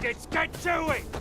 maggots! Get to it!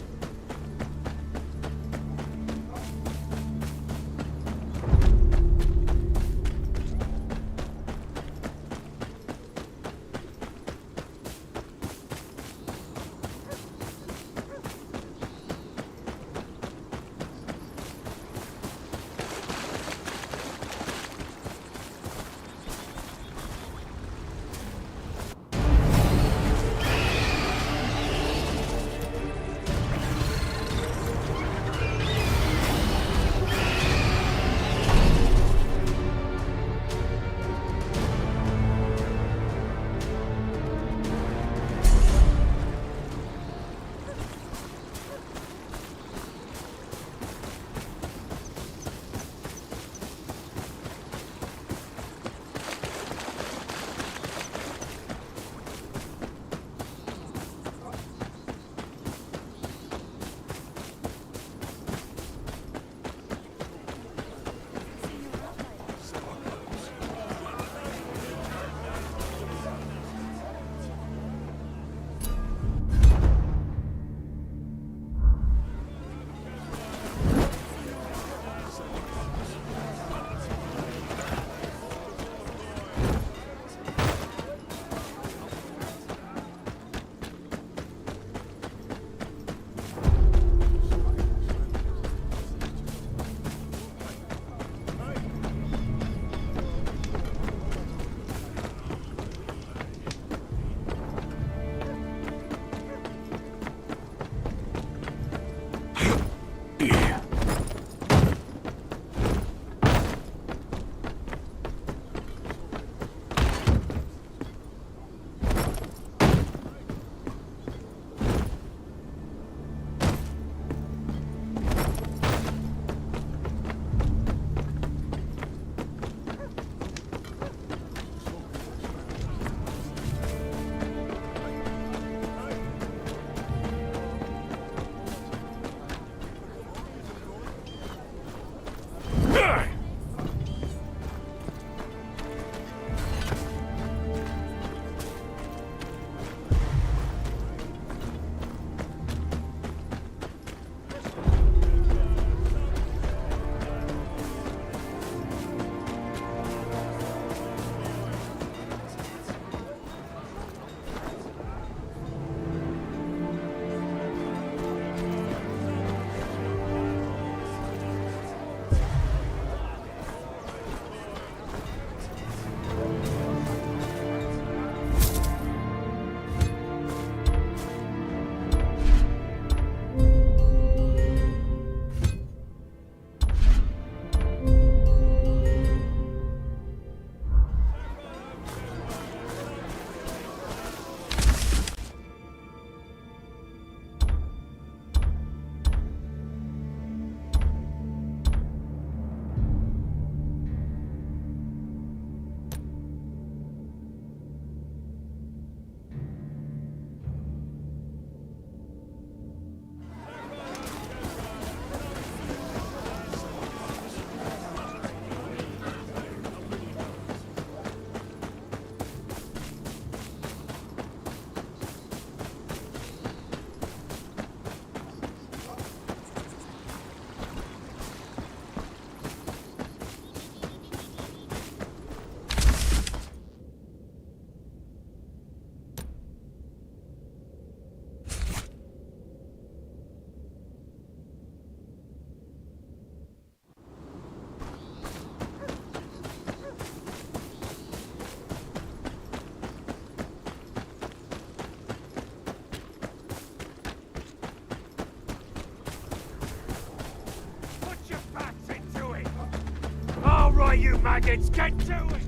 You maggots, get to it!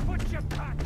Put your back!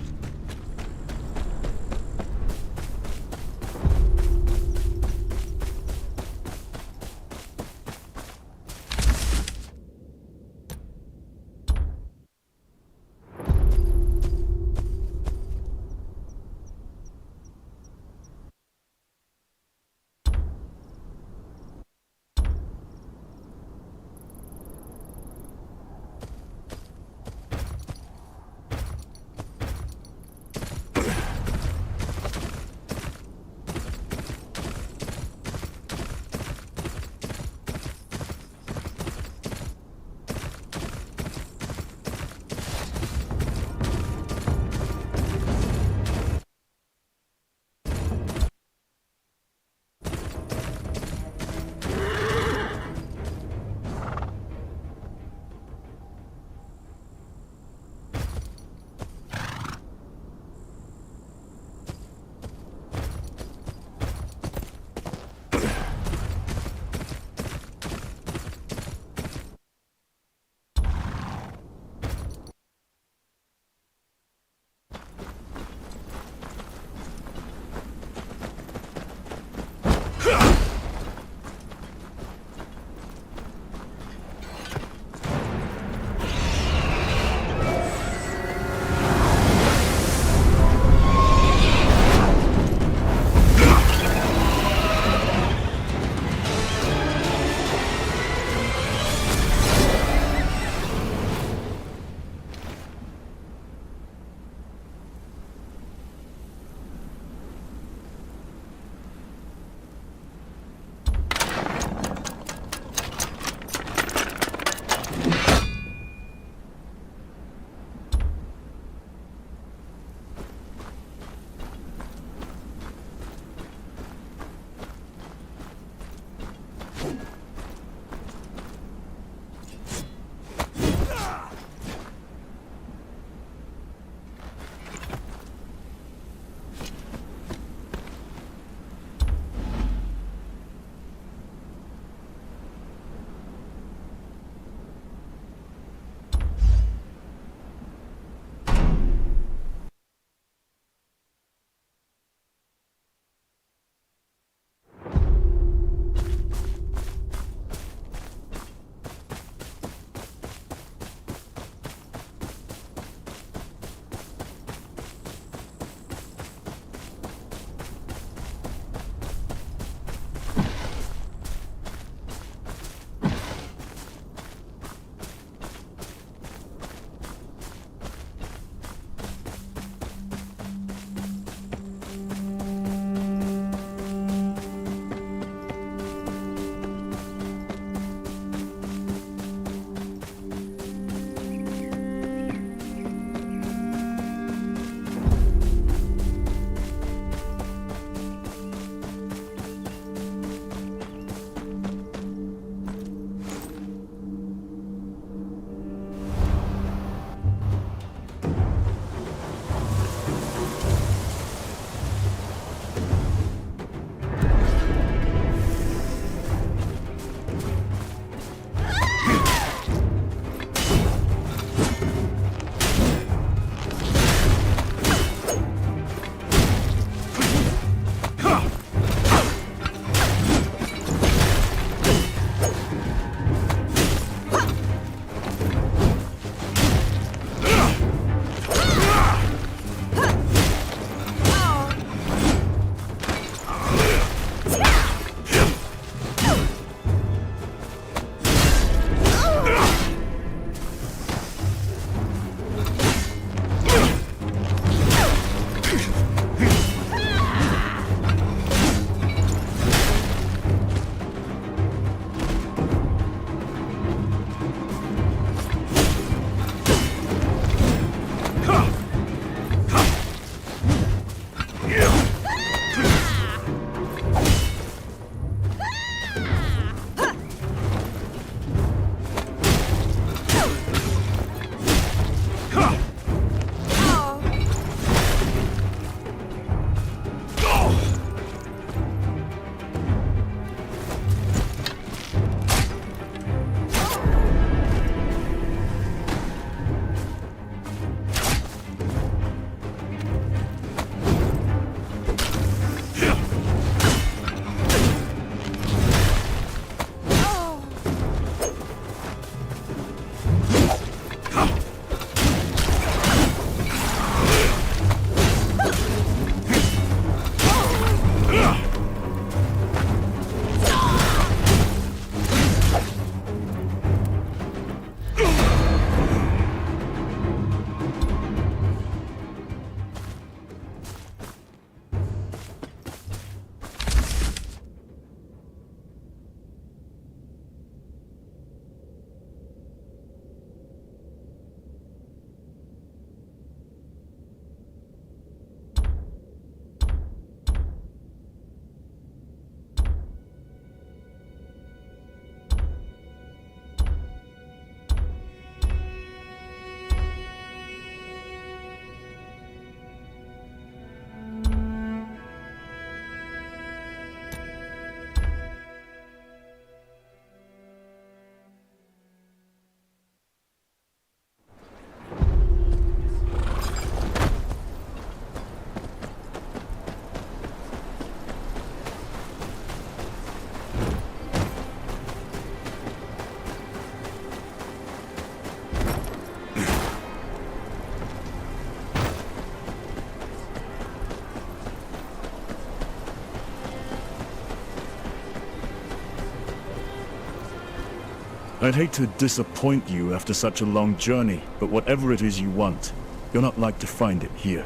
I'd hate to disappoint you after such a long journey, but whatever it is you want, you're not like to find it here.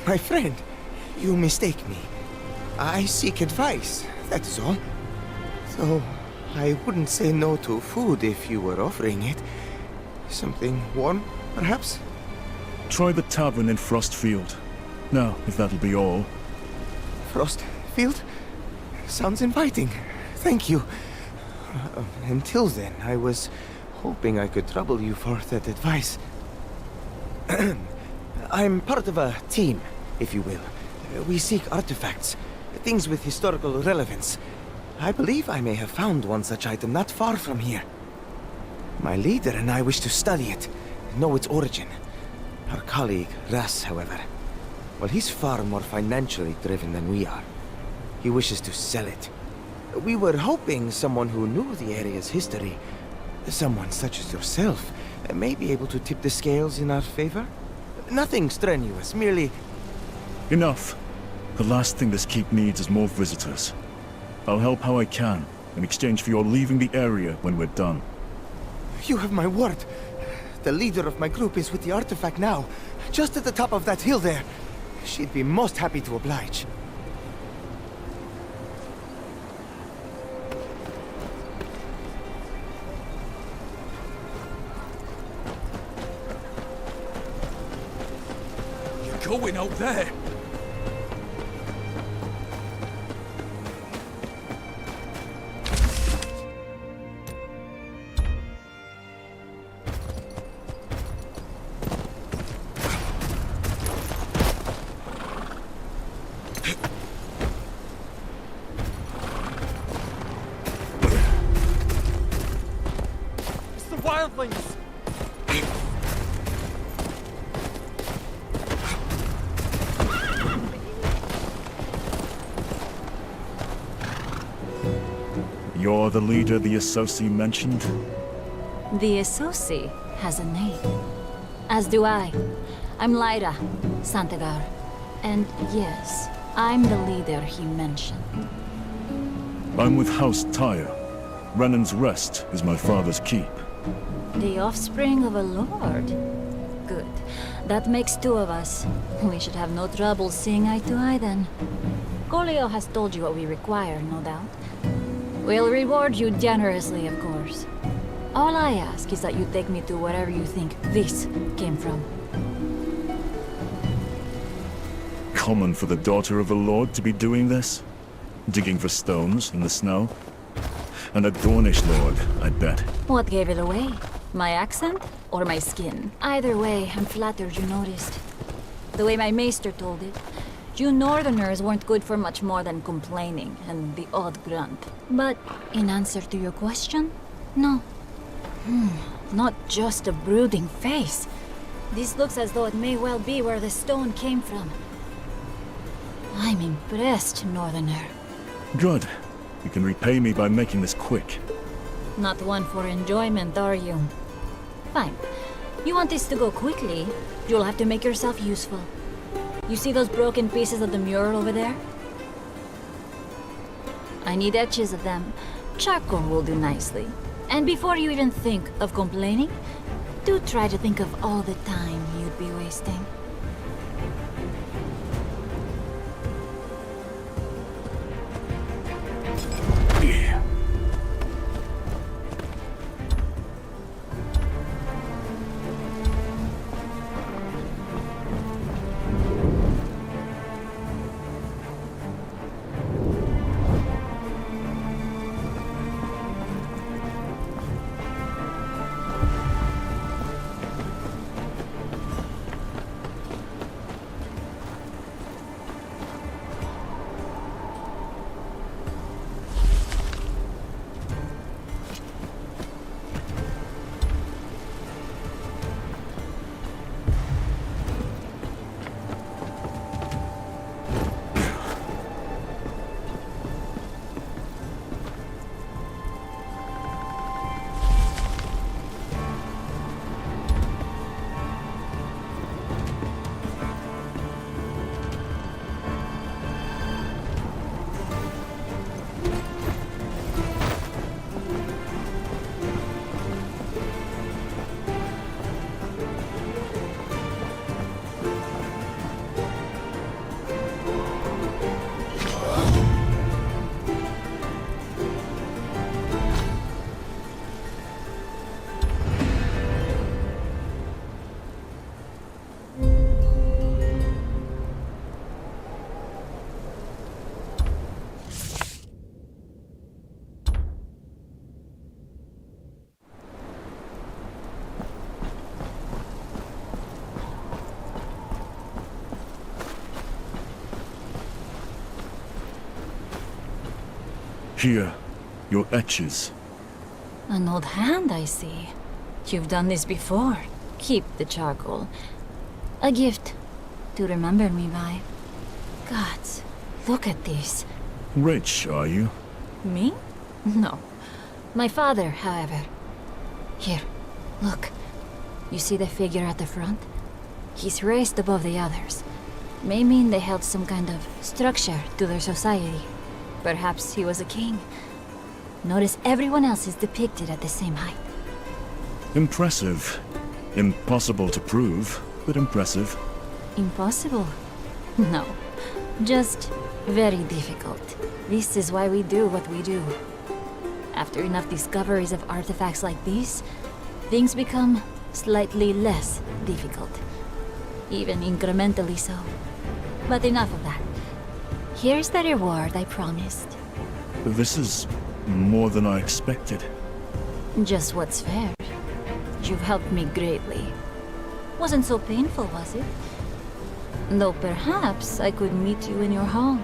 My friend, you mistake me. I seek advice, that is all. Though I wouldn't say no to food if you were offering it. Something warm, perhaps? Try the tavern in Frostfield. Now, if that'll be all. Frostfield? Sounds inviting. Thank you. Until then, I was hoping I could trouble you for that advice. I'm part of a team, if you will. We seek artifacts, things with historical relevance. I believe I may have found one such item not far from here. My leader and I wish to study it, know its origin. Our colleague, Ras, however, well, he's far more financially driven than we are. He wishes to sell it. We were hoping someone who knew the area's history, someone such as yourself, may be able to tip the scales in our favor. Nothing strenuous, merely... Enough. The last thing this keep needs is more visitors. I'll help how I can, in exchange for your leaving the area when we're done. You have my word. The leader of my group is with the artifact now, just at the top of that hill there. She'd be most happy to oblige. You're going out there. Wildlings! You're the leader the Associ mentioned? The Associ has a name. As do I. I'm Lyra, Santagar. And yes, I'm the leader he mentioned. I'm with House Tyre. Renan's Rest is my father's keep. The offspring of a lord? Good. That makes two of us. We should have no trouble seeing eye to eye then. Golio has told you what we require, no doubt. We'll reward you generously, of course. All I ask is that you take me to wherever you think this came from. Common for the daughter of a lord to be doing this? Digging for stones in the snow? And a Dornish lord, I bet. What gave it away? My accent or my skin? Either way, I'm flattered you noticed. The way my maester told it, you northerners weren't good for much more than complaining and the odd grunt. But in answer to your question, no. Not just a brooding face. This looks as though it may well be where the stone came from. I'm impressed, northerner. Good. You can repay me by making this quick. Not one for enjoyment, are you? Fine. You want this to go quickly, you'll have to make yourself useful. You see those broken pieces of the mural over there? I need etches of them. Charcoal will do nicely. And before you even think of complaining, do try to think of all the time you'd be wasting. Here, your etches. An old hand, I see. You've done this before. Keep the charcoal. A gift to remember me by. Gods, look at this. Rich, are you? Me? No. My father, however. Here, look. You see the figure at the front? He's raised above the others. May mean they held some kind of structure to their society. Perhaps he was a king. Notice everyone else is depicted at the same height. Impressive. Impossible to prove, but impressive. Impossible? No. Just very difficult. This is why we do what we do. After enough discoveries of artifacts like these, things become slightly less difficult. Even incrementally so. But enough of that. Here's the reward I promised. This is more than I expected. Just what's fair. You've helped me greatly. Wasn't so painful, was it? Though perhaps I could meet you in your home.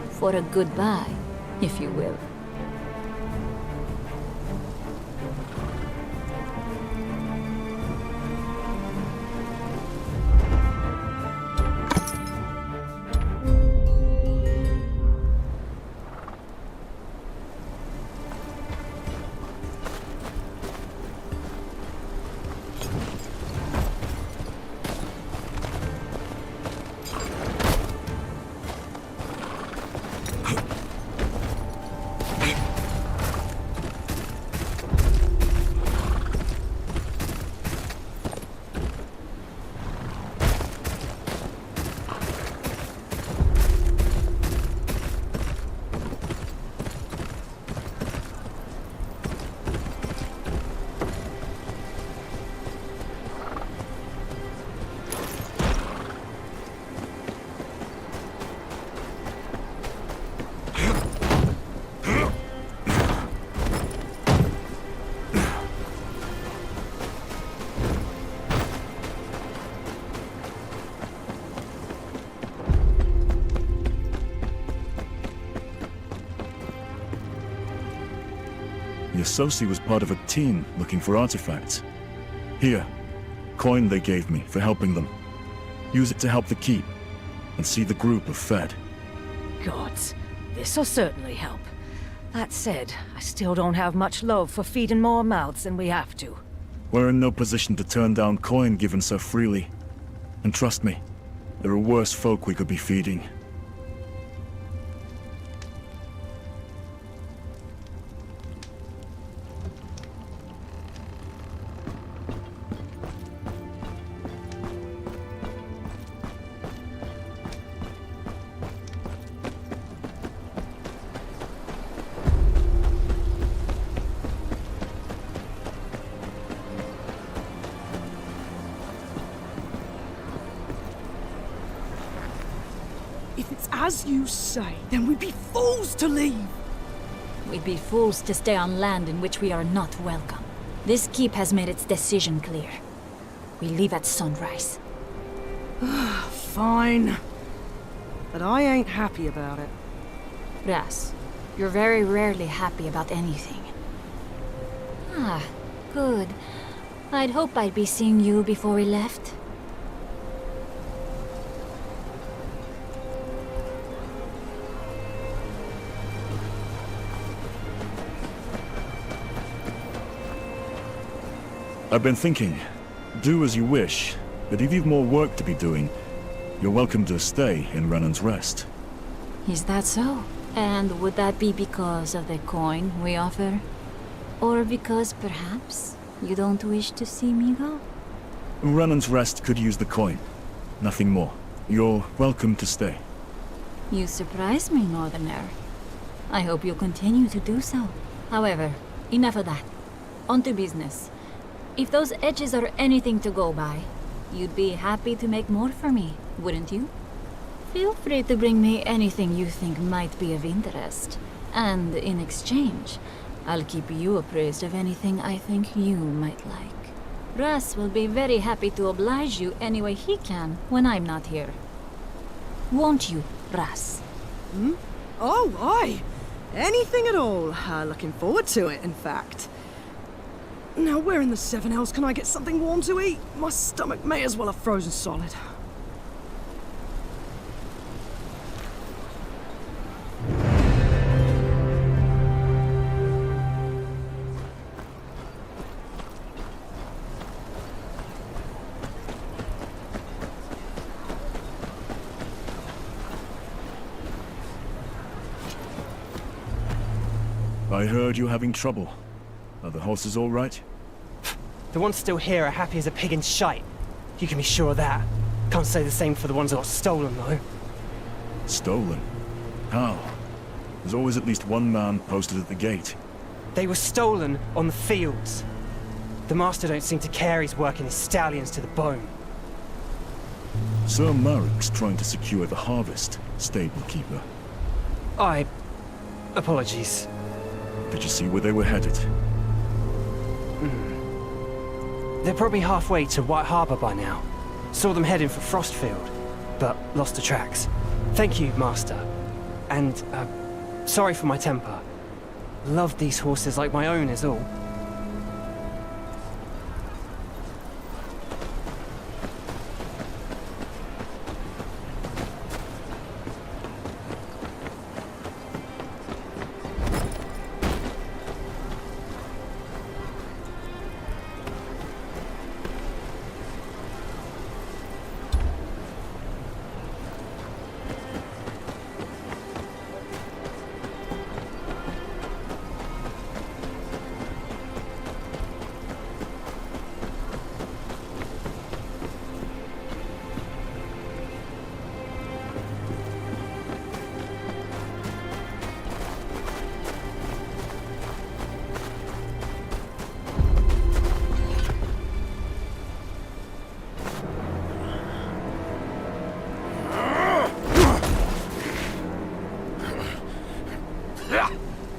For a goodbye, if you will. The associate was part of a team looking for artifacts. Here, coin they gave me for helping them. Use it to help the keep, and see the group of fed. Gods, this'll certainly help. That said, I still don't have much love for feeding more mouths than we have to. We're in no position to turn down coin given so freely. And trust me, there are worse folk we could be feeding. If it's as you say, then we'd be fools to leave. We'd be fools to stay on land in which we are not welcome. This keep has made its decision clear. We leave at sunrise. Fine. But I ain't happy about it. Ras, you're very rarely happy about anything. Ah, good. I'd hoped I'd be seeing you before we left. I've been thinking, do as you wish, but if you've more work to be doing, you're welcome to stay in Renan's Rest. Is that so? And would that be because of the coin we offer? Or because, perhaps, you don't wish to see me go? Renan's Rest could use the coin. Nothing more. You're welcome to stay. You surprise me, Northerner. I hope you'll continue to do so. However, enough of that. On to business. If those edges are anything to go by, you'd be happy to make more for me, wouldn't you? Feel free to bring me anything you think might be of interest. And in exchange, I'll keep you appraised of anything I think you might like. Russ will be very happy to oblige you any way he can when I'm not here. Won't you, Russ? Oh, aye. Anything at all. Looking forward to it, in fact. Now, where in the Seven Hells can I get something warm to eat? My stomach may as well have frozen solid. I heard you're having trouble. Are the horses all right? The ones still here are happy as a pig in shite. You can be sure of that. Can't say the same for the ones that got stolen, though. Stolen? How? There's always at least one man posted at the gate. They were stolen on the fields. The master don't seem to care he's working his stallions to the bone. Sir Marik's trying to secure the harvest, stable keeper. Apologies. Did you see where they were headed? They're probably halfway to White Harbour by now. Saw them heading for Frostfield, but lost the tracks. Thank you, Master. And, sorry for my temper. Love these horses like my own is all.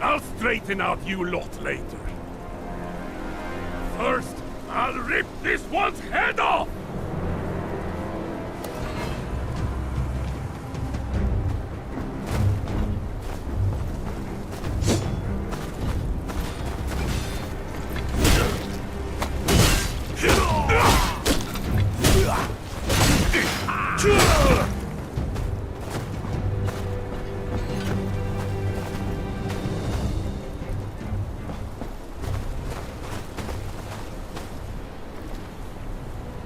I'll straighten out you lot later. First, I'll rip this one's head off!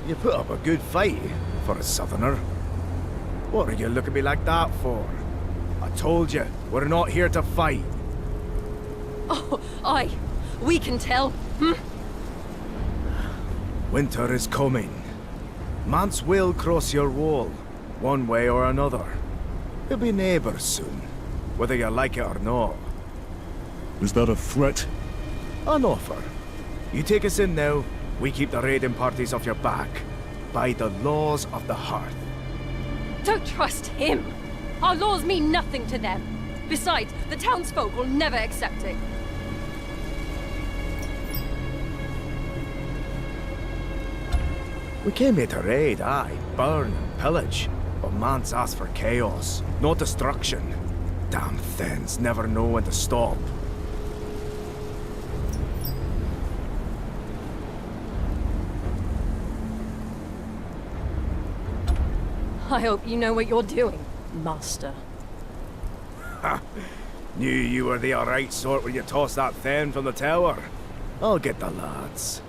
You put up a good fight for a southerner. What are you looking at me like that for? I told you, we're not here to fight. Oh, aye. We can tell. Winter is coming. Mance will cross your wall, one way or another. We'll be neighbors soon, whether you like it or not. Was that a threat? An offer. You take us in now, we keep the raiding parties off your back. By the laws of the hearth. Don't trust him. Our laws mean nothing to them. Besides, the townsfolk will never accept it. We came here to raid, aye, burn and pillage. But Mance asked for chaos, no destruction. Damn things never know when to stop. I hope you know what you're doing, Master. Ha! Knew you were the alright sort when you tossed that Fen from the tower. I'll get the lads.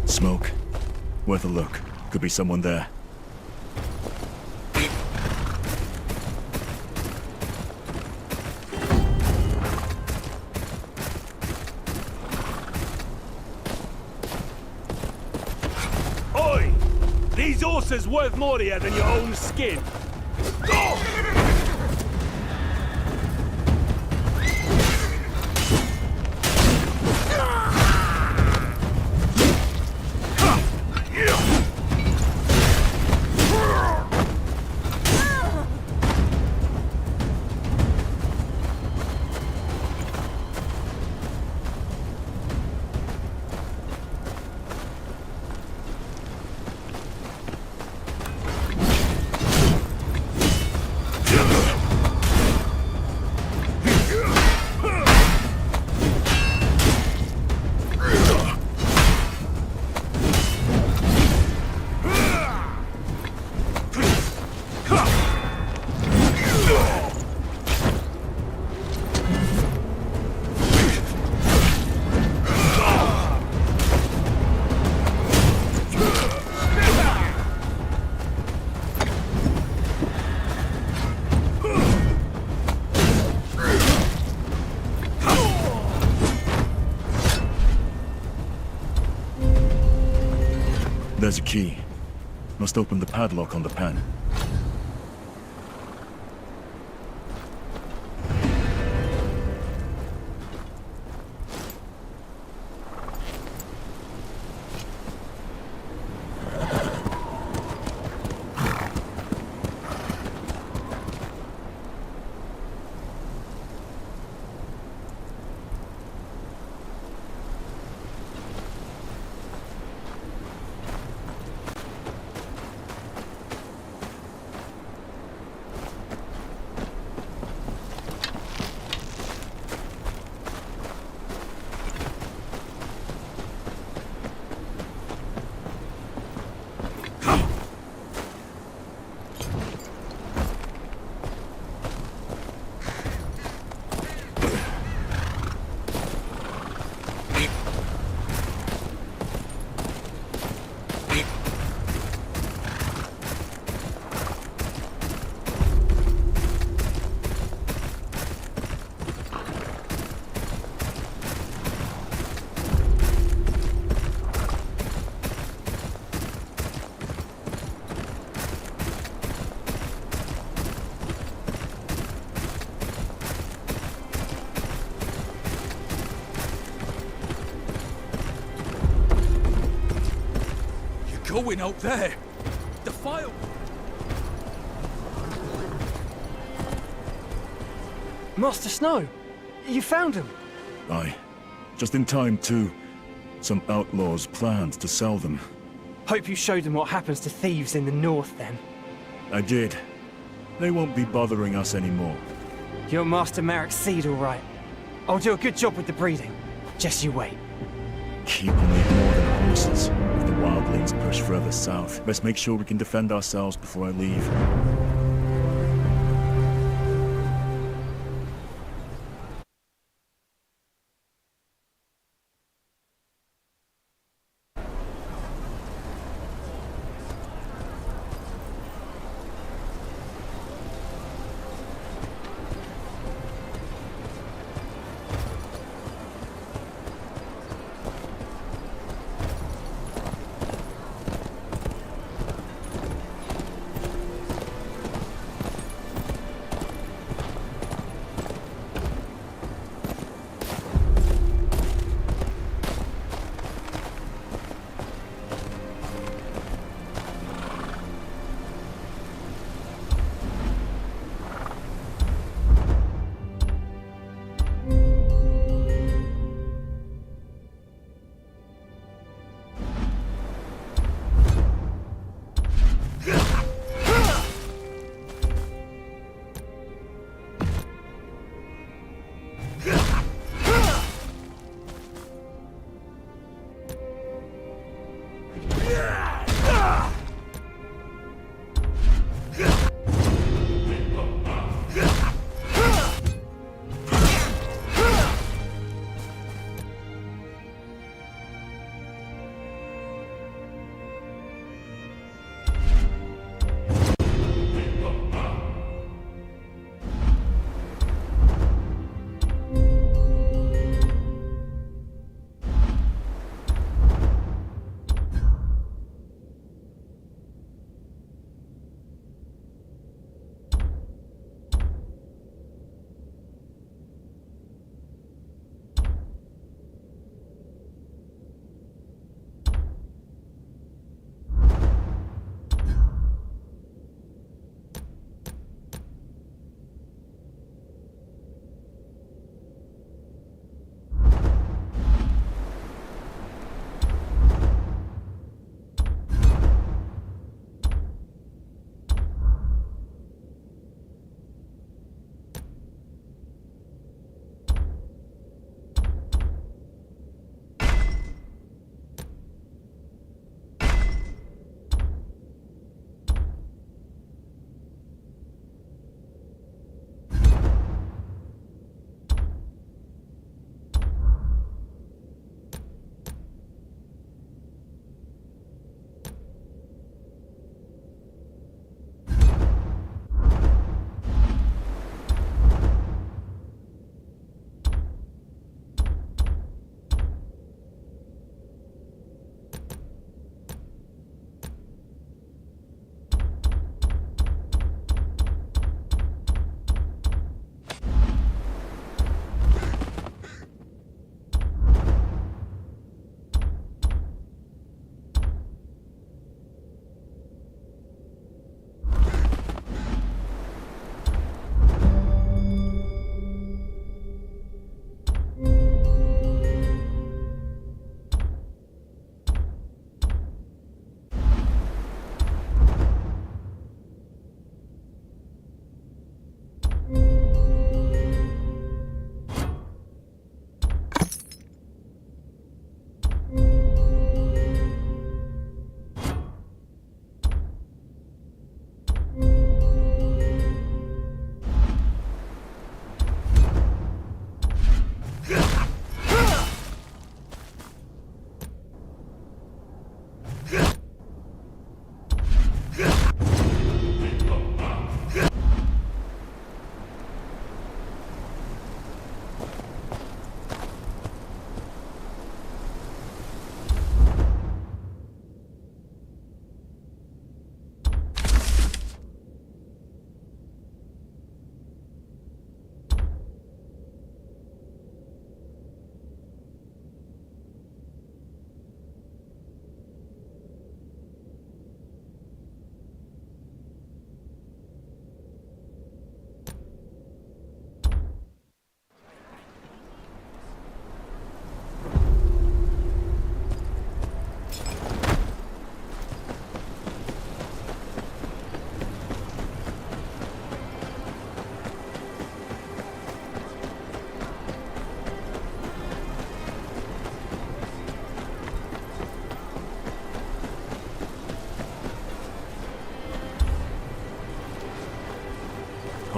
Smoke. Worth a look. Could be someone there. Oi! These horses worth more here than your own skin. There's a key. Must open the padlock on the pen. Going out there! The file! Master Snow! You found him! Aye. Just in time, too. Some outlaws planned to sell them. Hope you showed them what happens to thieves in the north, then. I did. They won't be bothering us anymore. You're Master Merrick's seed, all right. I'll do a good job with the breeding. Just you wait. Keep will need more than horses. If the wildlings push further south, let's make sure we can defend ourselves before I leave.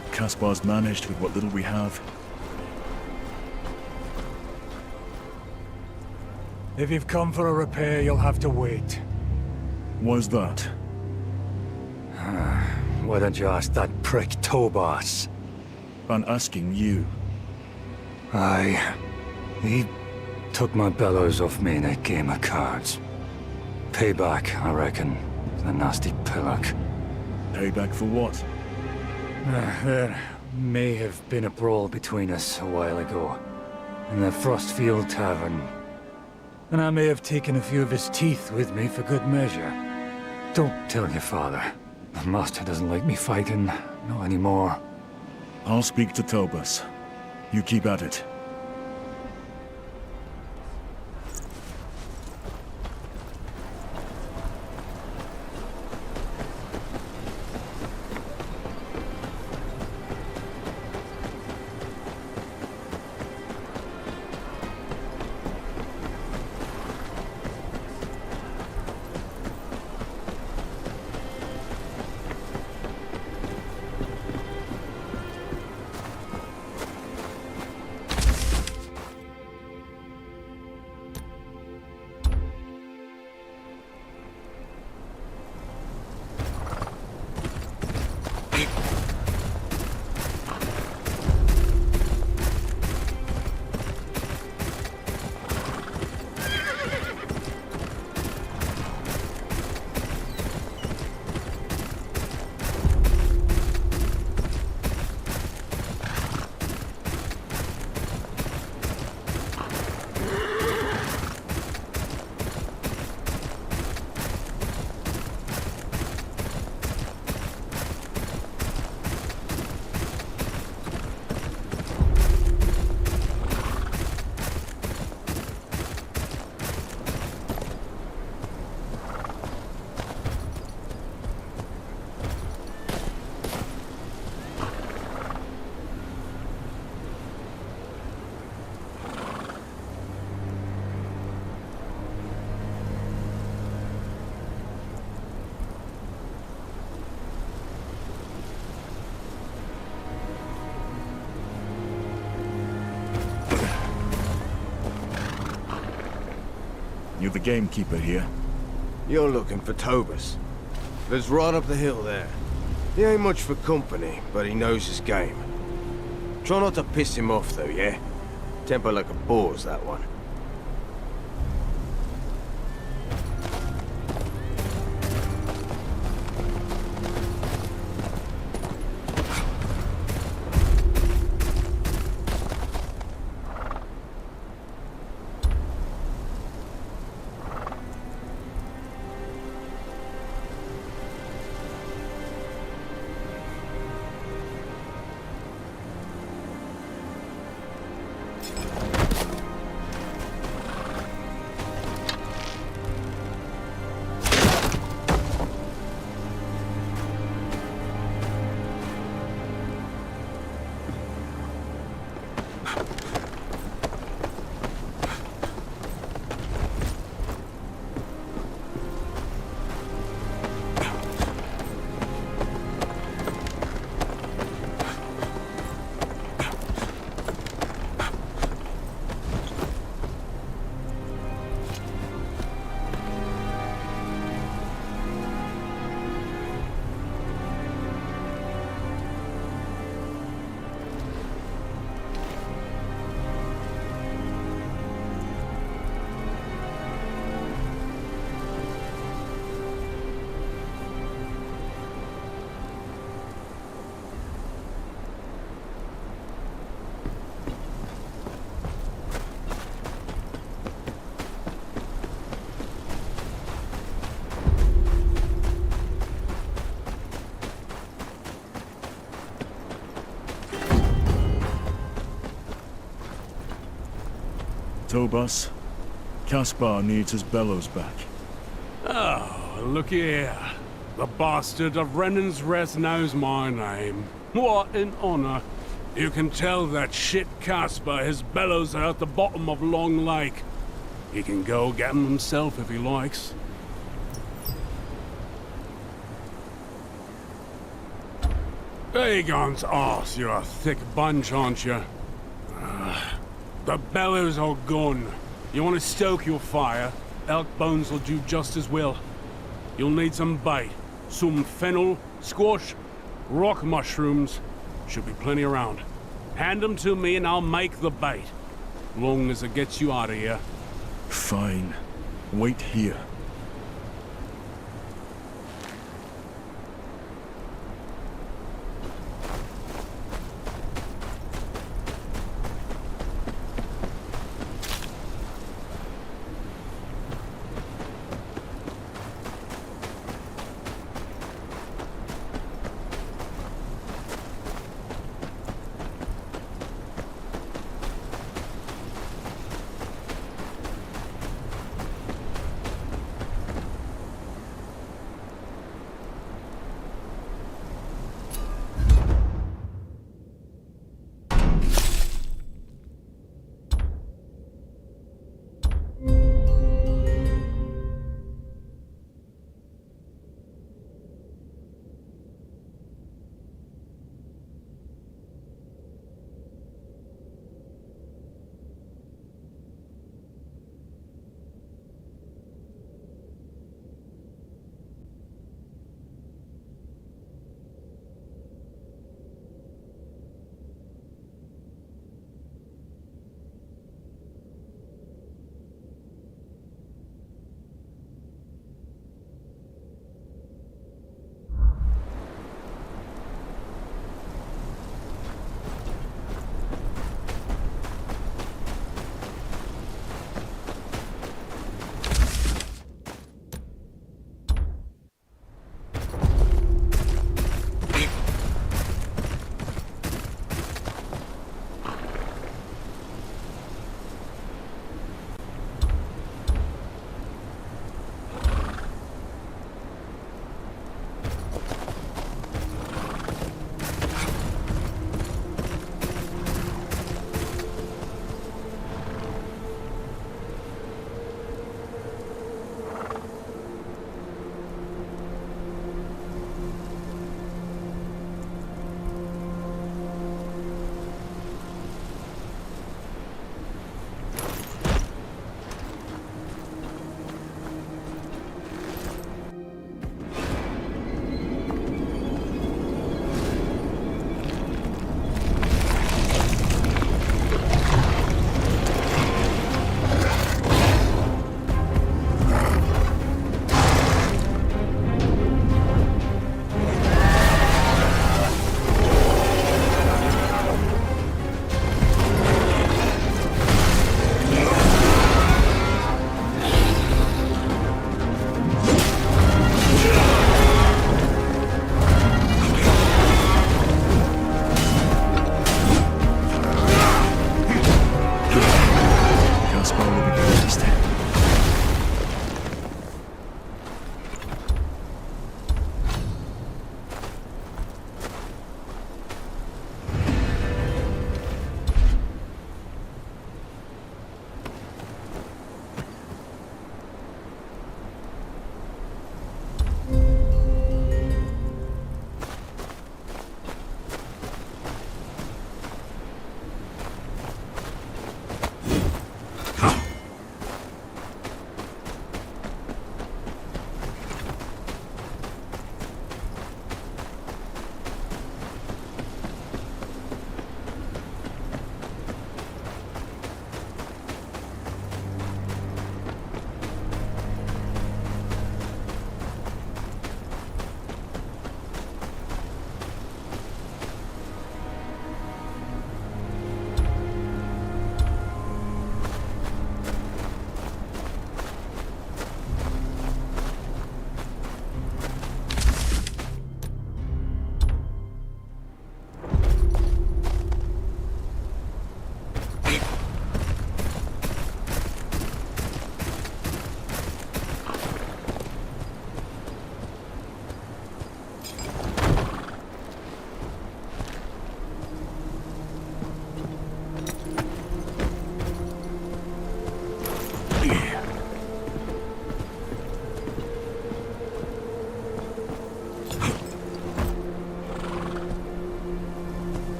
Hope Caspar's managed with what little we have. If you've come for a repair, you'll have to wait. Why's that? Why don't you ask that prick Tobas? I'm asking you. He took my bellows off me in a game of cards. Payback, I reckon. The nasty pillock. Payback for what? There may have been a brawl between us a while ago. In the Frostfield Tavern. And I may have taken a few of his teeth with me for good measure. Don't tell your father. The master doesn't like me fighting. Not anymore. I'll speak to Tobas. You keep at it. You're the gamekeeper here. You're looking for Tobas. Lives right up the hill there. He ain't much for company, but he knows his game. Try not to piss him off though, yeah? Temper like a boar's, that one. Tobas, Caspar needs his bellows back. Oh, look here. The bastard of Renan's Rest knows my name. What an honor. You can tell that shit Caspar his bellows are at the bottom of Long Lake. He can go get them himself if he likes. Aegon's arse, you're a thick bunch, aren't you? The bellows are gone. You want to stoke your fire? Elk bones will do just as well. You'll need some bait. Some fennel, squash, rock mushrooms. Should be plenty around. Hand them to me and I'll make the bait. Long as it gets you out of here. Fine. Wait here.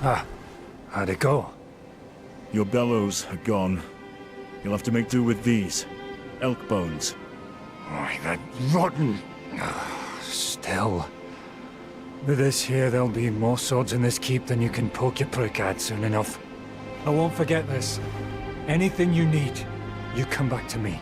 How'd it go? Your bellows are gone. You'll have to make do with these. Elk bones. Aye, that rotten... Still. With this here, there'll be more swords in this keep than you can poke your prick at soon enough. I won't forget this. Anything you need, you come back to me.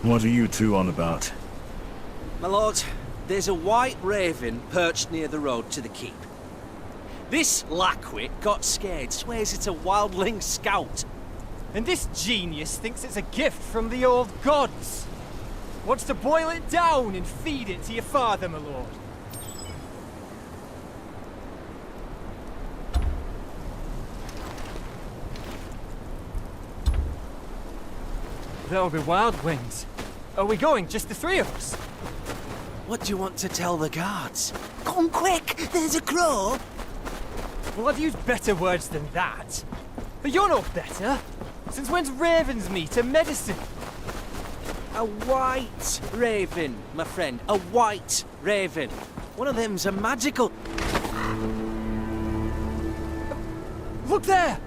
What are you two on about? My lord, there's a white raven perched near the road to the keep. This lackwit got scared, swears it's a wildling scout. And this genius thinks it's a gift from the old gods. Wants to boil it down and feed it to your father, my lord. There'll be wild wings. Are we going, just the three of us? What do you want to tell the guards? Come quick, there's a crow. Well, I've used better words than that. But you're no better. Since when's ravens meat a medicine? A white raven, my friend. A white raven. One of them's a magical... Look there!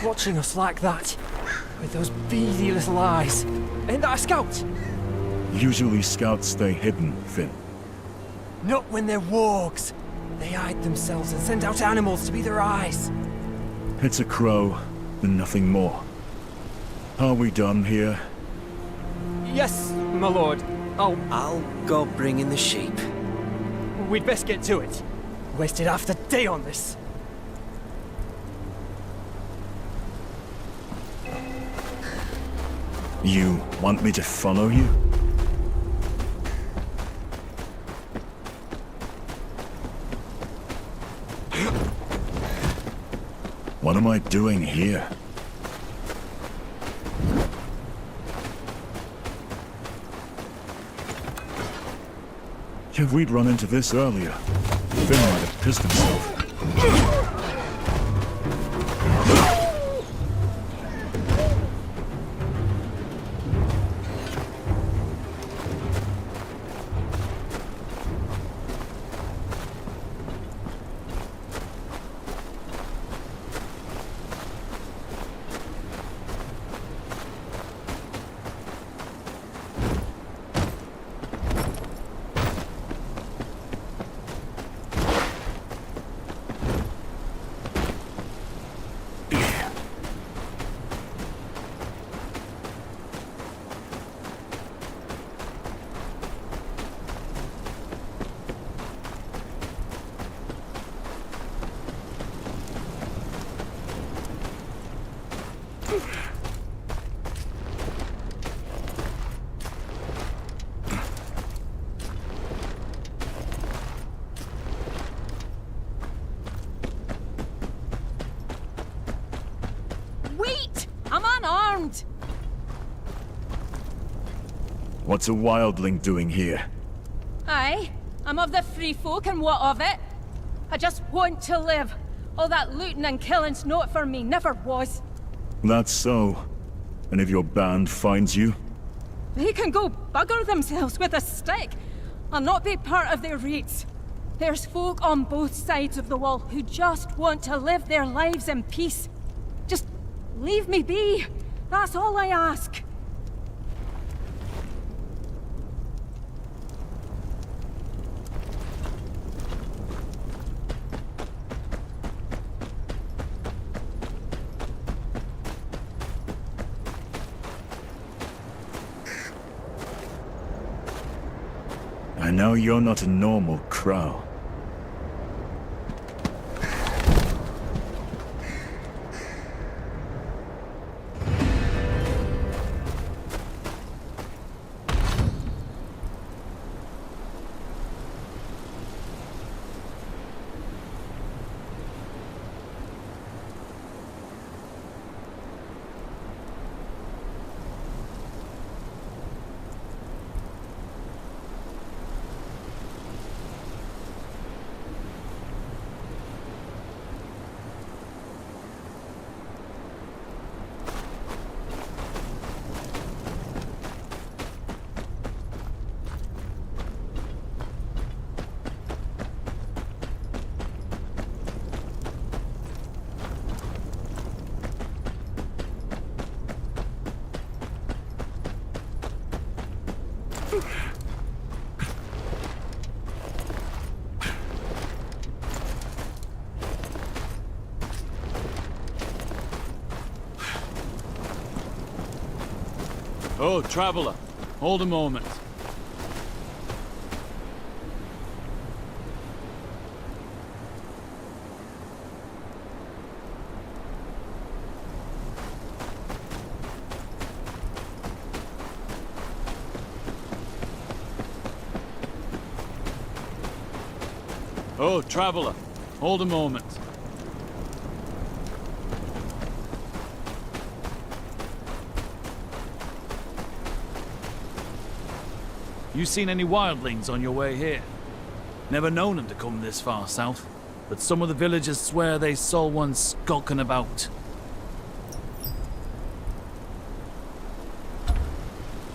Watching us like that. With those beady little eyes. Ain't that a scout? Usually scouts stay hidden, Finn. Not when they're wargs. They hide themselves and send out animals to be their eyes. It's a crow, and nothing more. Are we done here? Yes, my lord. I'll go bring in the sheep. We'd best get to it. Wasted half the day on this. You want me to follow you? What am I doing here? If we'd run into this earlier, Finn might have pissed himself. Wait! I'm around! What's a wildling doing here? Aye, I'm of the free folk and what of it? I just want to live. All that looting and killing's not for me, never was. That's so. And if your band finds you? They can go bugger themselves with a stick. I'll not be part of their raids. There's folk on both sides of the wall who just want to live their lives in peace. Just leave me be. That's all I ask. I know you're not a normal crow. Oh, traveler, hold a moment. Oh, traveler, hold a moment. You seen any wildlings on your way here? Never known them to come this far south, but some of the villagers swear they saw one skulking about.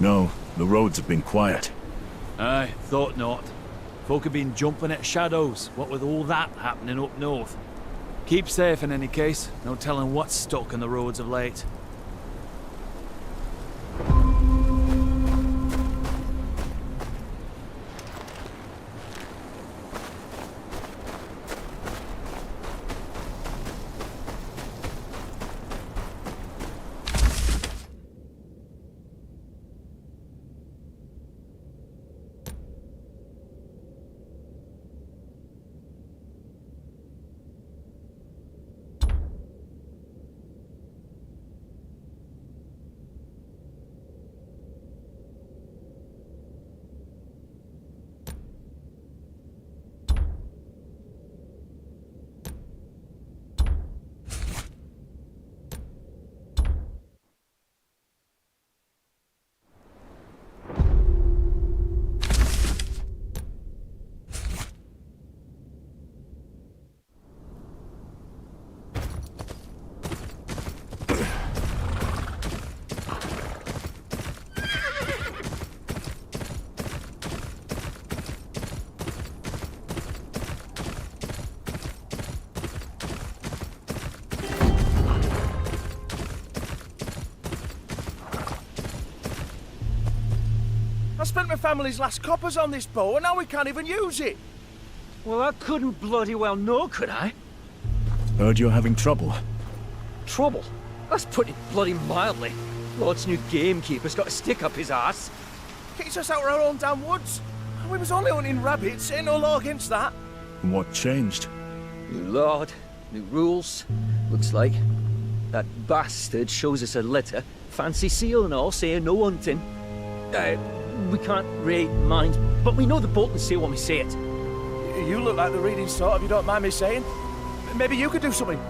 No, the roads have been quiet. Aye, thought not. Folk have been jumping at shadows, what with all that happening up north. Keep safe in any case, no telling what's stuck in the roads of late. I spent my family's last coppers on this bow, and now we can't even use it. Well, I couldn't bloody well know, could I? Heard you're having trouble. Trouble? That's putting it bloody mildly. Lord's new gamekeeper's got a stick up his arse. Keeps us out of our own damn woods. We was only hunting rabbits, ain't no law against that. What changed? New lord, new rules. Looks like. That bastard shows us a letter, fancy seal and all, saying no hunting. We can't raid mines, but we know the Boltons say when we say it. You look like the reading sort, if you don't mind me saying. Maybe you could do something.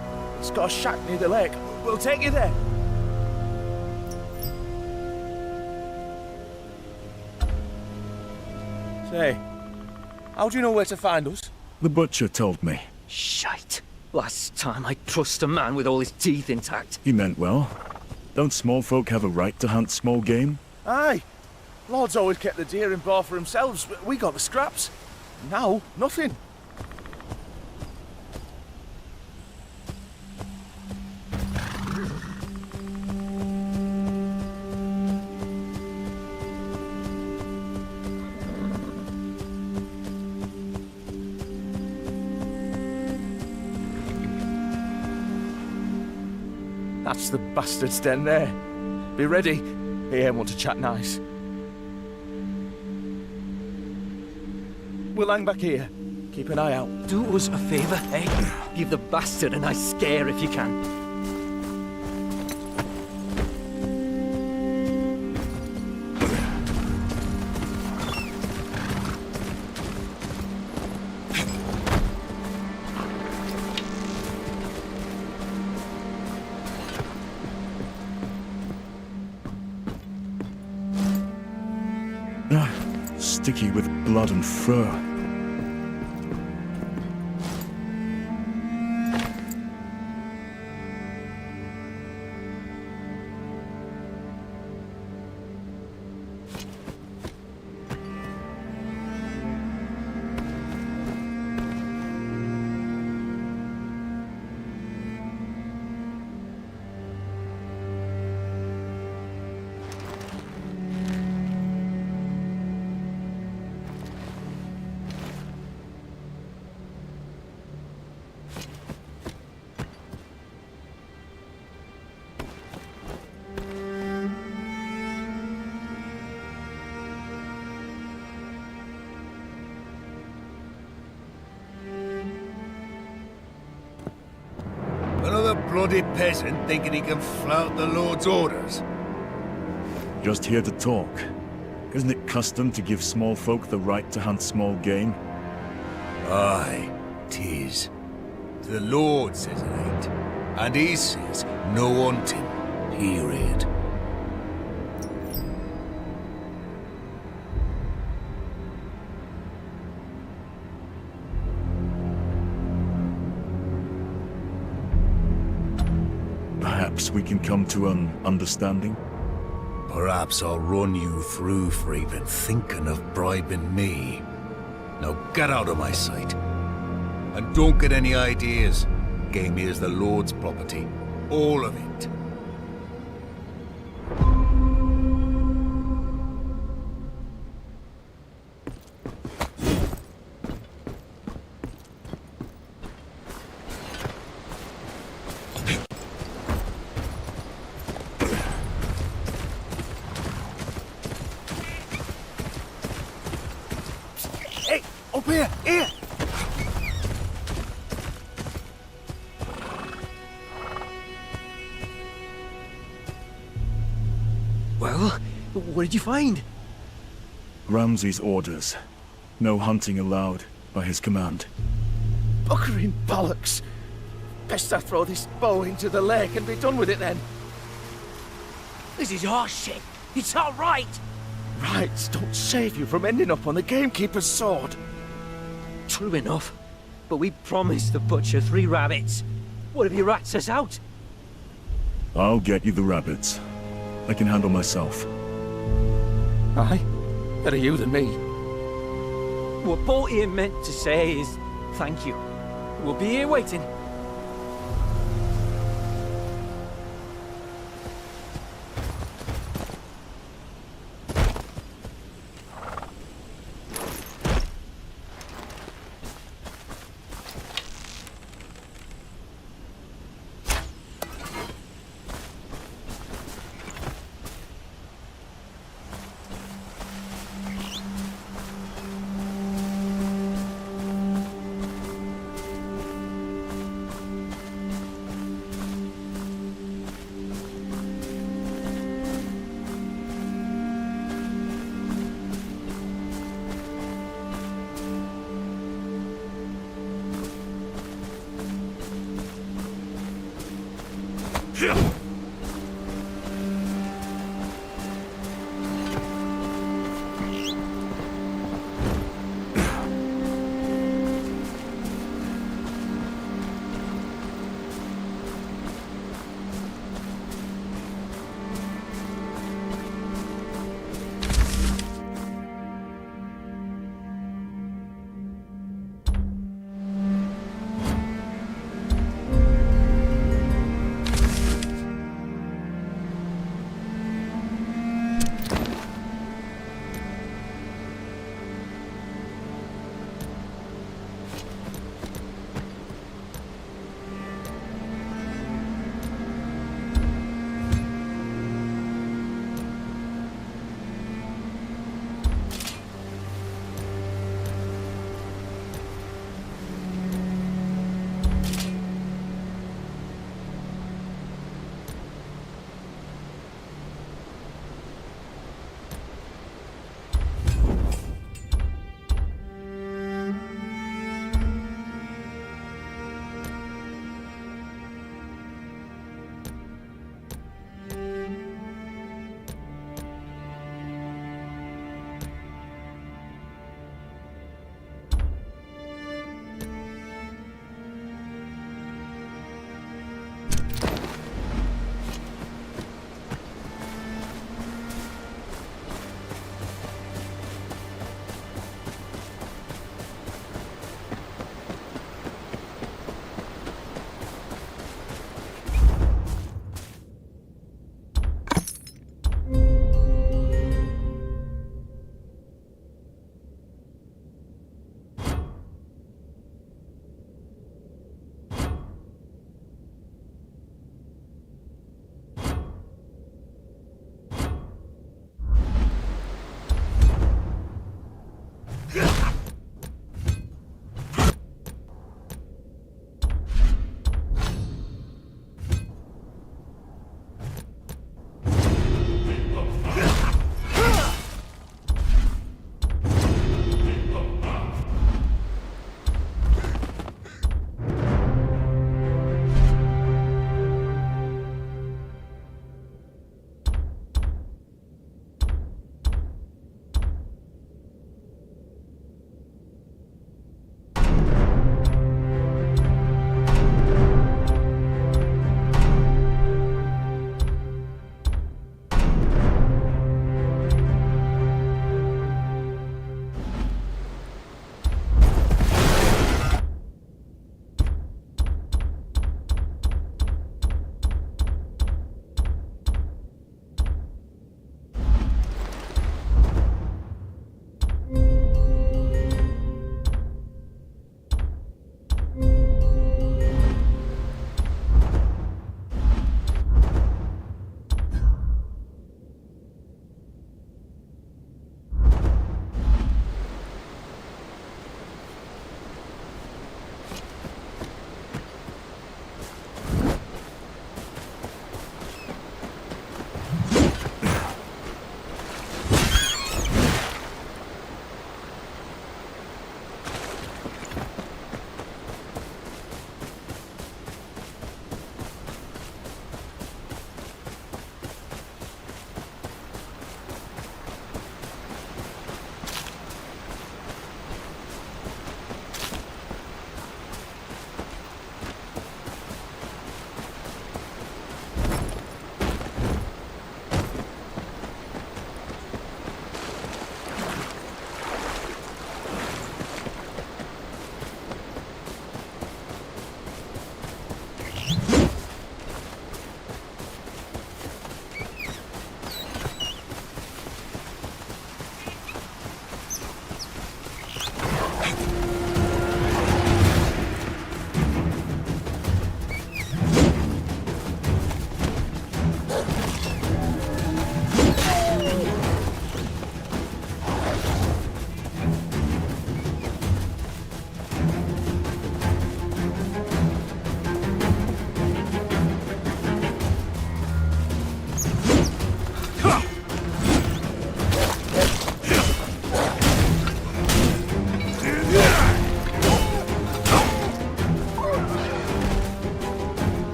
It's got a shack near the lake. We'll take you there. Say, how do you know where to find us? The butcher told me. Shite. Last time I trust a man with all his teeth intact. He meant well. Don't small folk have a right to hunt small game? Aye. Lord's always kept the deer in bar for themselves, but we got the scraps. Now, nothing. That's the bastard's den there. Be ready. He ain't want to chat nice. We'll hang back here. Keep an eye out. Do us a favour, eh? Give the bastard a nice scare if you can. Sticky with blood and fur. Another bloody peasant thinking he can flout the Lord's orders. Just here to talk. Isn't it custom to give small folk the right to hunt small game? Aye, 'tis. The Lord says it ain't. And he says no hunting. Period. Perhaps we can come to an understanding? Perhaps I'll run you through for even thinking of bribing me. Now get out of my sight. And don't get any ideas. Game here's the Lord's property. All of it. Hey, up here, here! Well, what did you find? Ramsay's orders. No hunting allowed by his command. Buckering bollocks! Best I throw this bow into the lake and be done with it then. This is our shit. It's all right. Rights don't save you from ending up on the gamekeeper's sword. True enough. But we promised the butcher 3 rabbits. What if he rats us out? I'll get you the rabbits. I can handle myself. Aye? Better you than me. What Portier meant to say is thank you. We'll be here waiting.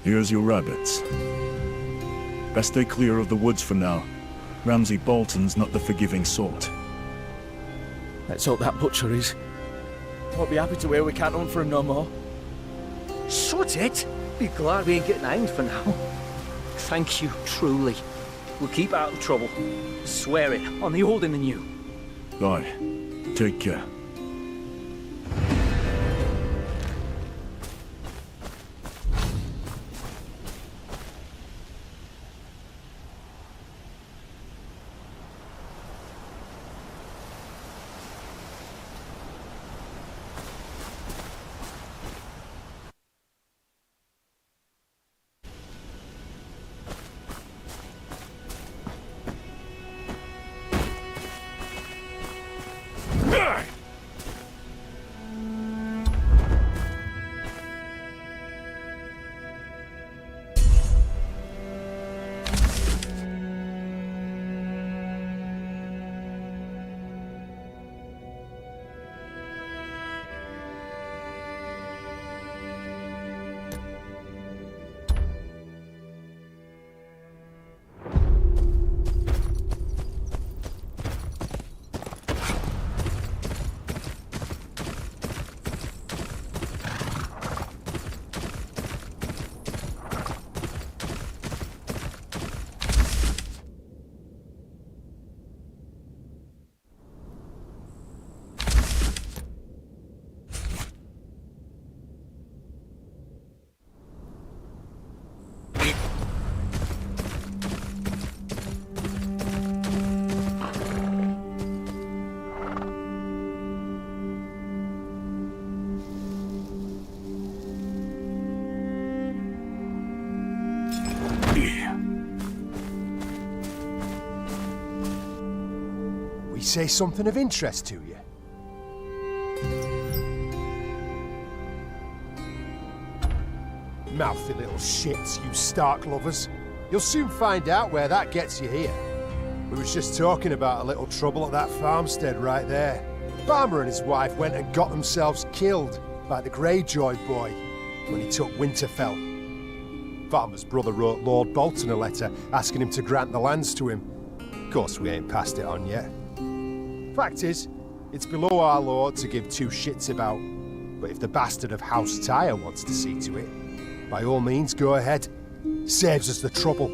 Here's your rabbits. Best stay clear of the woods for now. Ramsay Bolton's not the forgiving sort. Let's hope that butcher is. Won't be happy to hear we can't hunt for him no more. Shut it! Be glad we ain't getting hanged for now. Thank you, truly. We'll keep out of trouble. Swear it, on the old and the new. Bye. Take care. Say something of interest to you. Mouthy little shits, you Stark lovers. You'll soon find out where that gets you here. We was just talking about a little trouble at that farmstead right there. Farmer and his wife went and got themselves killed by the Greyjoy boy when he took Winterfell. Farmer's brother wrote Lord Bolton a letter asking him to grant the lands to him. Of course, we ain't passed it on yet. Fact is, it's below our lord to give two shits about, but if the bastard of House Tyre wants to see to it, by all means go ahead. Saves us the trouble.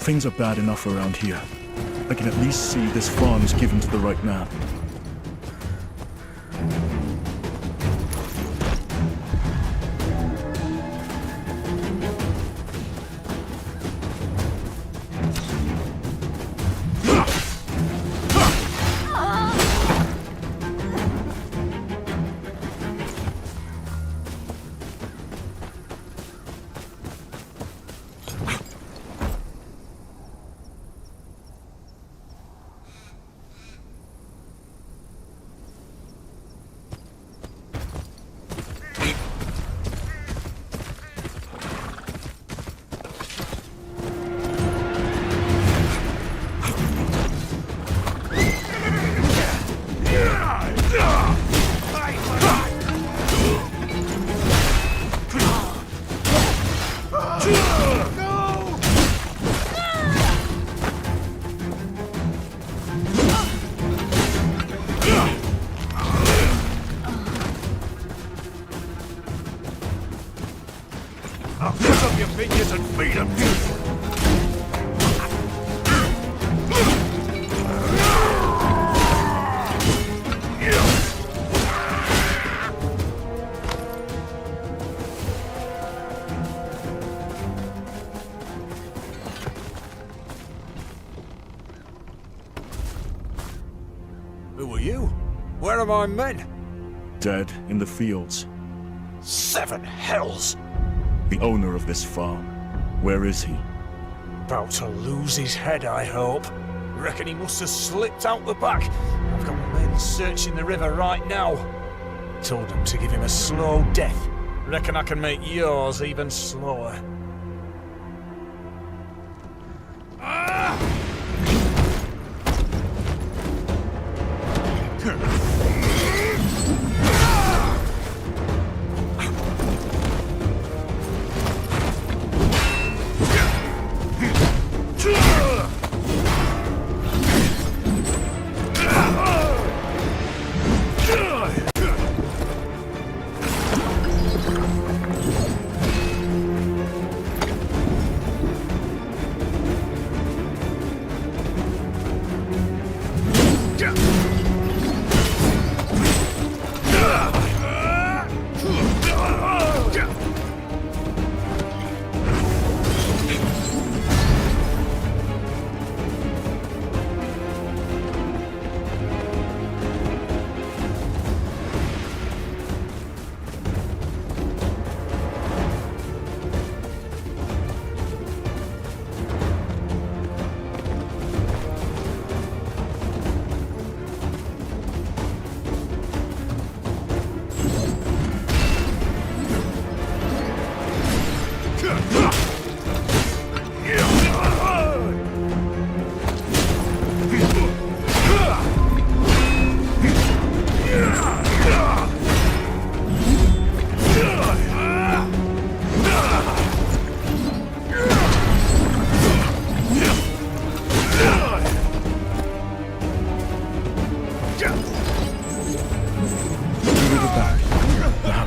Things are bad enough around here. I can at least see this farm is given to the right man. Who are you? Where are my men? dead in the fields. 7 hells! The owner of this farm. Where is he? About to lose his head, I hope. Reckon he must have slipped out the back. I've got men searching the river right now. Told them to give him a slow death. Reckon I can make yours even slower.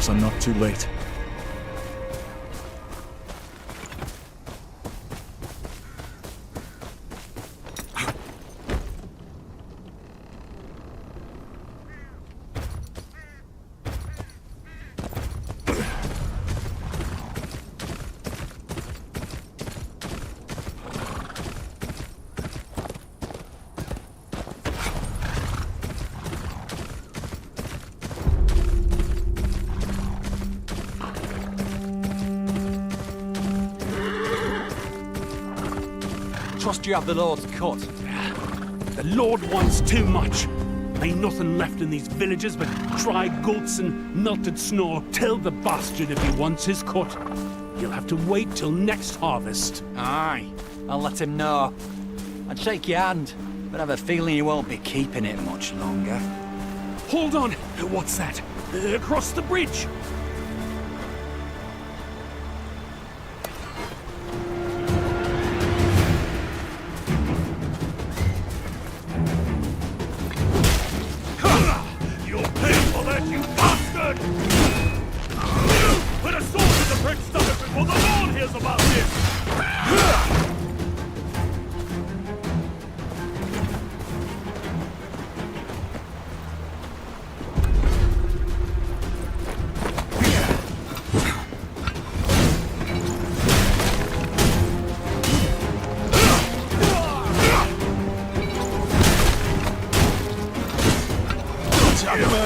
I'm not too late. Trust you have the Lord's cut. The Lord wants too much. Ain't nothing left in these villages but dry goats and melted snow. Tell the bastard if he wants his cut. You'll have to wait till next harvest. Aye, I'll let him know. I'd shake your hand, but I have a feeling he won't be keeping it much longer. Hold on! What's that? Across the bridge!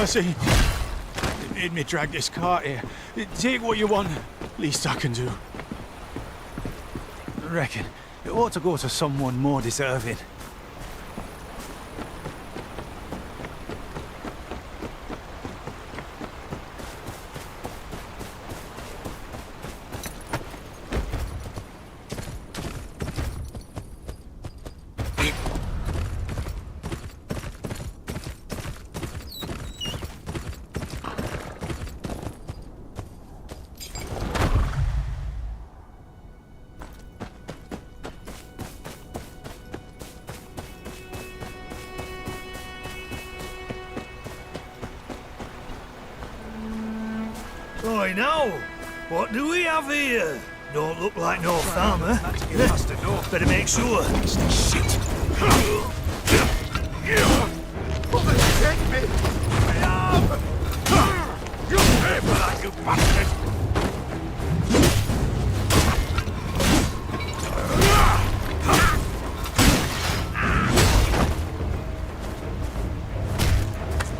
Mercy. It made me drag this cart here. Take what you want. Least I can do. I reckon it ought to go to someone more deserving. Oi, now! What do we have here? Don't look like no farmer. Better make sure. Shit! Take me! I am! You pay for that, you bastard!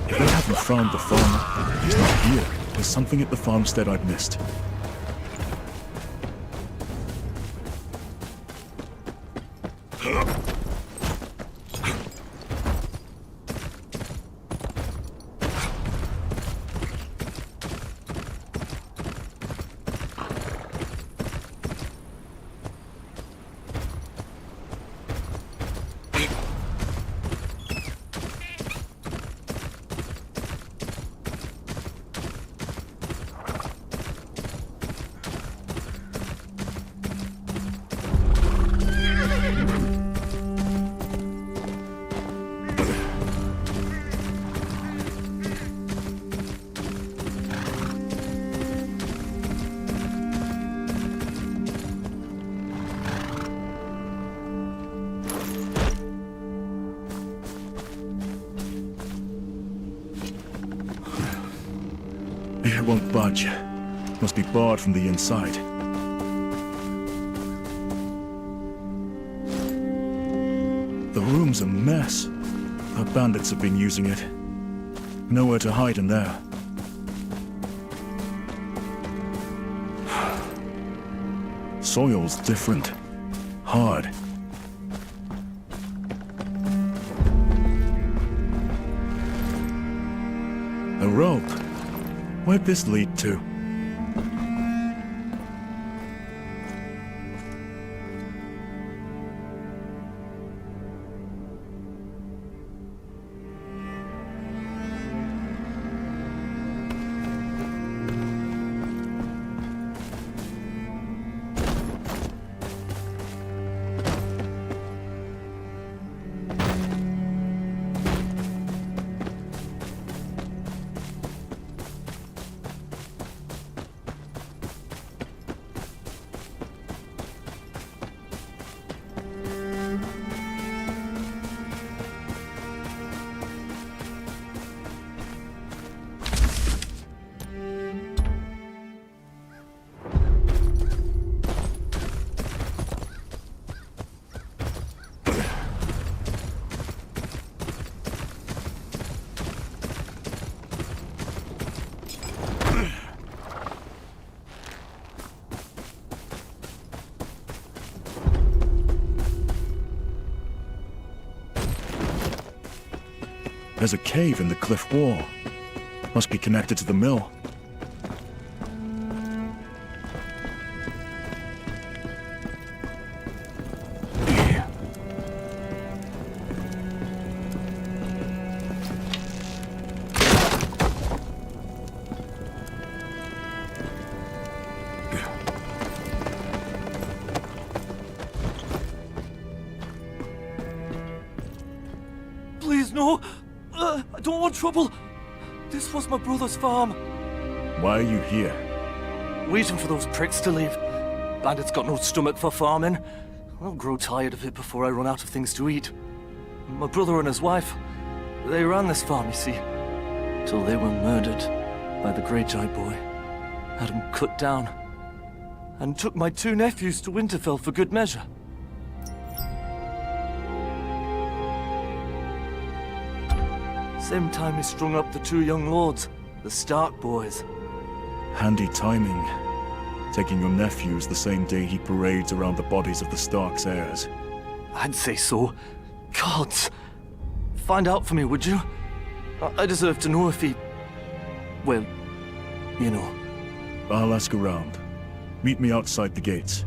If they haven't found the farmer, he's not There's something at the farmstead I've missed. It won't budge. Must be barred from the inside. The room's a mess. The bandits have been using it. Nowhere to hide in there. Soil's different. Hard. A rope. Where'd this lead to? There's a cave in the cliff wall. Must be connected to the mill. Please, no! I don't want trouble! This was my brother's farm. Why are you here? Waiting for those pricks to leave. Bandits got no stomach for farming. I'll grow tired of it before I run out of things to eat. My brother and his wife, they ran this farm, you see. Till they were murdered by the Greyjoy boy. Had them cut down. And took my 2 nephews to Winterfell for good measure. Same time he strung up the 2 young lords, the Stark boys. Handy timing. Taking your nephews the same day he parades around the bodies of the Stark's heirs. I'd say so. Gods! Find out for me, would you? I deserve to know if he... well, you know. I'll ask around. Meet me outside the gates.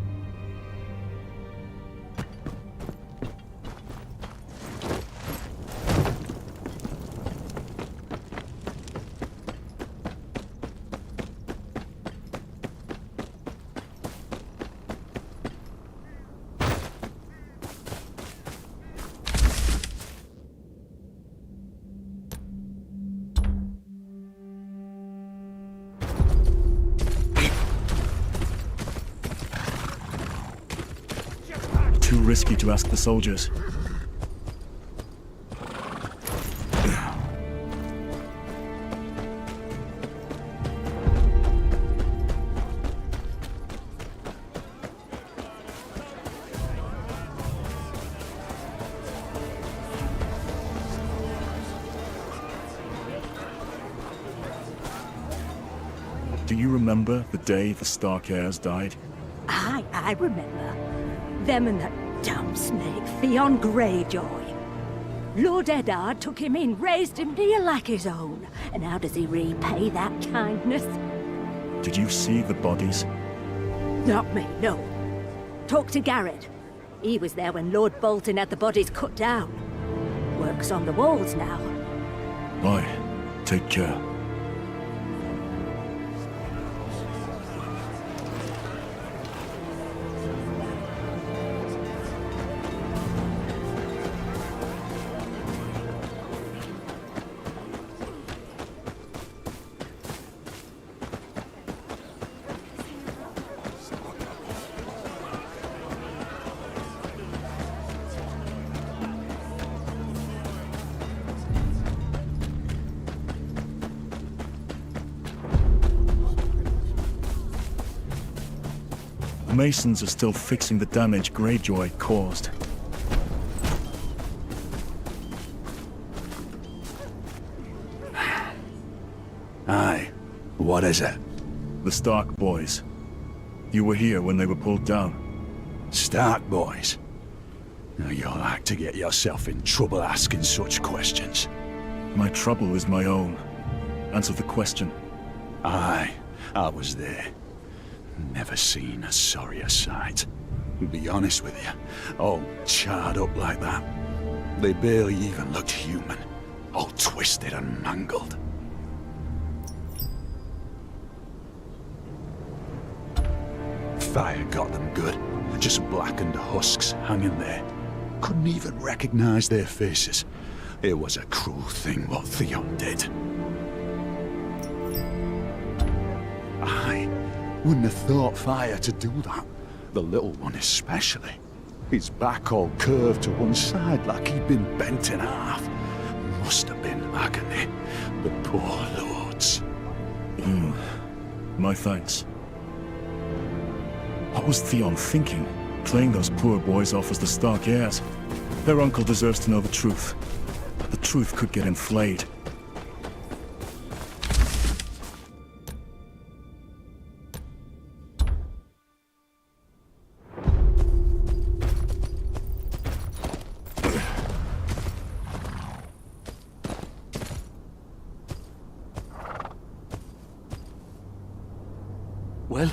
Too risky to ask the soldiers. Do you remember the day the Stark heirs died? Aye, I remember. Them and that damn snake, Theon Greyjoy. Lord Eddard took him in, raised him near like his own. And how does he repay that kindness? Did you see the bodies? Not me, no. Talk to Garrett. He was there when Lord Bolton had the bodies cut down. Work's on the walls now. Bye. Take care. The Masons are still fixing the damage Greyjoy caused. Aye. What is it? The Stark boys. You were here when they were pulled down. Stark boys? Now you'll like to get yourself in trouble asking such questions. My trouble is my own. Answer the question. Aye, I was there. Never seen a sorrier sight. To be honest with you, all charred up like that. They barely even looked human. All twisted and mangled. Fire got them good. Just blackened husks hanging there. Couldn't even recognize their faces. It was a cruel thing what Theon did. Aye. Wouldn't have thought Fire to do that. The little one especially. His back all curved to one side like he'd been bent in half. Must have been agony. The poor lords. My thanks. What was Theon thinking? Playing those poor boys off as the Stark heirs? Their uncle deserves to know the truth. But the truth could get inflamed. Well,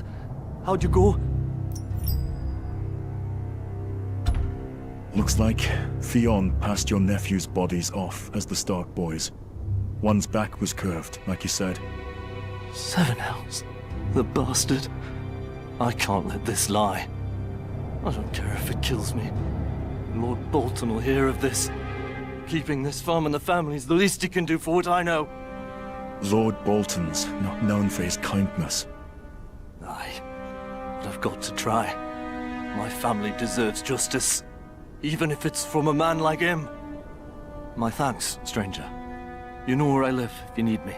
how'd you go? Looks like Theon passed your nephew's bodies off as the Stark boys. One's back was curved, like you said. 7 Hells? The bastard. I can't let this lie. I don't care if it kills me. Lord Bolton will hear of this. Keeping this farm in the family is the least he can do for what I know. Lord Bolton's not known for his kindness. Aye, but I've got to try. My family deserves justice, even if it's from a man like him. My thanks, stranger. You know where I live if you need me.